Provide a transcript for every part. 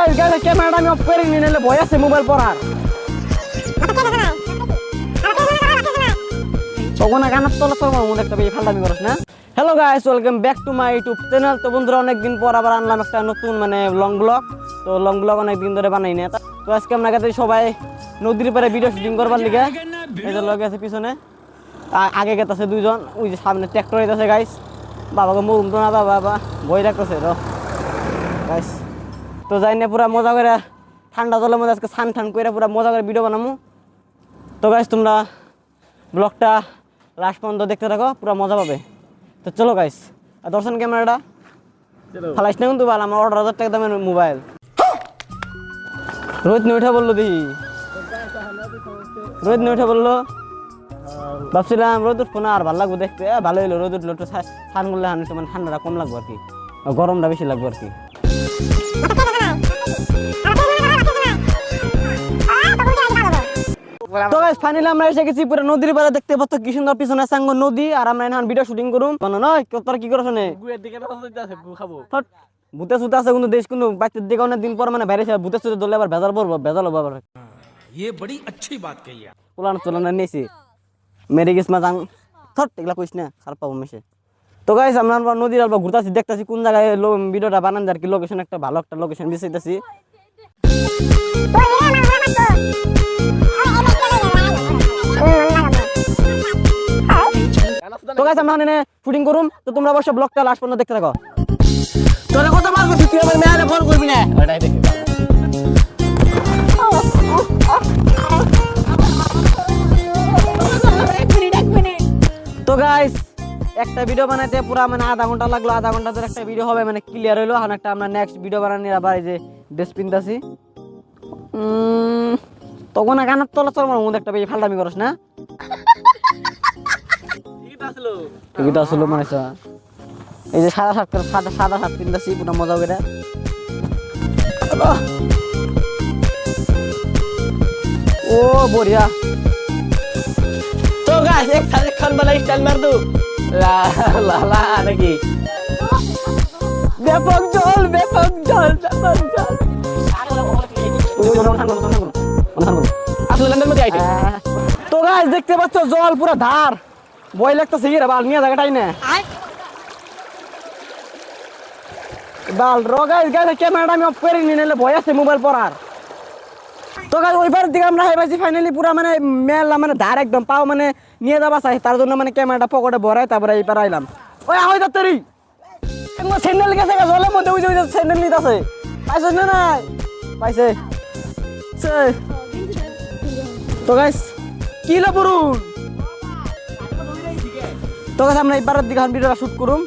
Guys guys ক্যামেরাটা আমি of করে নিয়ে নিলে ভয় আছে মোবাইল পড়ার তখন গানার তলা তোর মনে একটা বেশি ফালতামি করছ না। Hello guys, welcome back to my YouTube channel. তো বন্ধুরা অনেকদিন পর আবার আনলাম একটা নতুন মানে লং ব্লগ। তো লং ব্লগ অনেকদিন ধরে বানাই না। তো আজকে আমরা গেছি সবাই নদীর পাড়ে ভিডিও শুটিং করবার লিগে। এই যে লোক আছে পিছনে, আগে গেতেছে দুইজন, ওই যে সামনে ট্র্যাক্টর হইতেছে গাইস। বাবাকে মরুম তো না বাবা বই রাখতেছে তো গাইস। তো যাই না পুরা মজা করে ঠান্ডা জলের মধ্যে আজকে স্নান ঠান করে পুরা মজা করে ভিডিও বানামু। তো গাইস তোমরা ব্লগটা লাস্ট পর্যন্ত দেখতে থাকো, পুরো মজা পাবে। তো চলো গাইস, আর দর্শন ক্যামেরাটা ফালাইস না কিন্তু ভালো, আমার 18,000 টাকা দামের মোবাইল। রোহিত নিয়ে উঠা বললো দেখি, রোহিত নিয়ে উঠা বললো, ভাবছিলাম রোদ উঠবো না আর ভালো লাগবো দেখতে। ভালো হইলো রোদ উঠলো, একটু স্নান করলে মানে ঠান্ডাটা কম লাগবো আর কি, গরমটা বেশি লাগবো আর কি। তো গাইস ফাইনালি আমরা এসে গেছি পুরো নদীর পাড়ে, দেখতে পাচ্ছ কি সুন্দর পিছনে সাঙ্গ নদী। আর আমরা এখন ভিডিও শুটিং করুম বানো নয় তোর কি করছ নে গুয়ের দিকে আছে গু খাবো ফট ভূতে সুতে আছে কিন্তু দেশ কিন্তু বাচ্চার দিকে অনেক দিন পর মানে বাইরে ভূতে সুতে দলে আবার ভেজাল পড়বো, ভেজাল হবো আবার। ये बड़ी अच्छी बात कही है। পুলান চলান নিয়েছি মেরে গেছ মাজাং থট এগুলা কইস না খারাপ পাবো মেশে। তো গাইস আমরা নদীর আলবা ঘুরতাছি, দেখতাছি কোন জায়গায় ভিডিওটা বানান আর কি লোকেশন, একটা ভালো একটা লোকেশন দিতেছি। তো গাইস আমরা এখানে শুটিং করুম, তো তোমরা অবশ্যই ব্লগটা লাস্ট পর্যন্ত দেখতে থাকো। তোরে কত মার করছিস তুই আমার মেয়ারে ফোন করবি না ওটাই দেখি। তো গাইস একটা ভিডিও বানাইতে পুরা মানে আধা ঘন্টা লাগলো, আধা ঘন্টা ধরে একটা ভিডিও হবে মানে ক্লিয়ার হইলো। এখন একটা আমরা নেক্সট ভিডিও বানানি আবার এই যে ড্রেস পিনতাছি। তখন গানার তলা তোর মধ্যে একটা বেশি ফালতামি করছ না। টিকিট আসলো মানে এই যে সাদা শার্ট পিনতাছি পুরা মজা করে। ও বড়িয়া। तो गाइस एक साथ खान वाला स्टाइल मार दो ला ला ला नाকি ব্যাপক জল আসলে লন্ডন মধ্যে আইছে। তো গাইস দেখতে পাচ্ছ জল পুরো ধার, ভয় লাগতেছে কি রে বাল নিয়ে জায়গাটাই না বাল র গাইস ক্যামেরাটা আমি অফ করে নিয়ে নিলে ভয় আছে মোবাইল পড়ার। তো গাইস ওইবার দিকে আমরা হেবাইছি ফাইনালি পুরা মানে মেলা মানে ধার একদম পাও মানে নিয়ে যাবা চাই, তার জন্য মানে ক্যামেরাটা পকেটে ভরাই তারপরে এই পার আইলাম। ওই আহই দাত্তরি স্যান্ডেল গেছে জলের মধ্যে, ওই যে স্যান্ডেল নিতেছে পাইছ না নাই পাইছে। তো গাইস কি লা বরুন, তো গাইস আমরা এইবারের দিকে ভিডিওটা শুট করুম,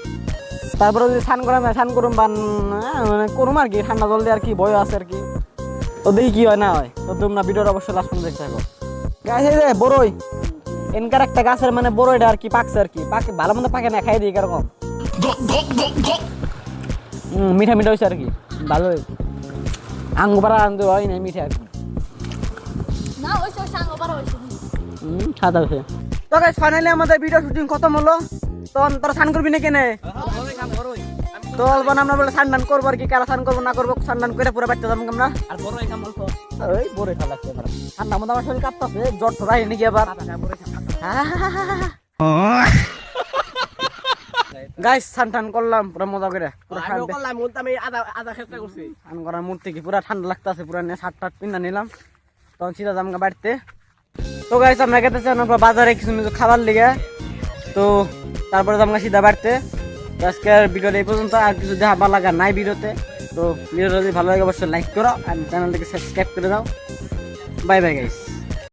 তারপরে যদি স্নান করুম বা মানে করুম আর কি, ঠান্ডা জল দিয়ে আর কি ভয় আছে আর কি। তো দেখি কি হয় না হয়। তো তোমরা ভিডিওটা অবশ্যই লাস্ট পর্যন্ত দেখতে থাকো। গাছ এই যে বড়ই এনকার একটা গাছের মানে বড়ইটা আর কি পাকছে আর কি, পাকে ভালো মন্দ পাকে না, খাই দিই কিরকম মিঠা মিঠা হয়েছে আর কি, ভালোই আঙ্গু পাড়া আনতে হয় না মিঠা আর কি না ওই সাঙ্গো পারা হইছে সাদা হয়েছে। তো গাইস ফাইনালি আমাদের ভিডিও শুটিং খতম হলো। তো তোরা স্নান করবি না কেনে? তো অল্প আমরা বলে স্নান করবো আর কি, কারা স্নান করবো না করবো স্নান করে পুরো বাচ্চা যাবো আমরা। আর বড় এই কাম অল্প ওই বড় খাওয়া লাগছে এবার, ঠান্ডা মধ্যে আমার শরীর কাঁপতেছে, জ্বর ঠোরা এনে গিয়ে আবার। গাইস স্নান টান করলাম পুরো মজা করে, পুরো আমি করলাম বলতে আমি আধা চেষ্টা করছি স্নান করার মূর্তি কি পুরো ঠান্ডা লাগতেছে, পুরো শার্ট টাট পিন্ধা নিলাম। তখন সিধা জামগা বাড়তে। তো গাইস আমরা গেতেছি আমরা বাজারে কিছু খাবার লিগে, তো তারপরে জামগা সিধা বাড়তে। তো আজকের ভিডিওটা এই পর্যন্ত, আর কিছু দেখা ভালো লাগা নাই ভিডিওতে। তো ভিডিওটা যদি ভালো লাগে অবশ্যই লাইক করো আর চ্যানেলটাকে সাবস্ক্রাইব করে দাও। Bye bye guys.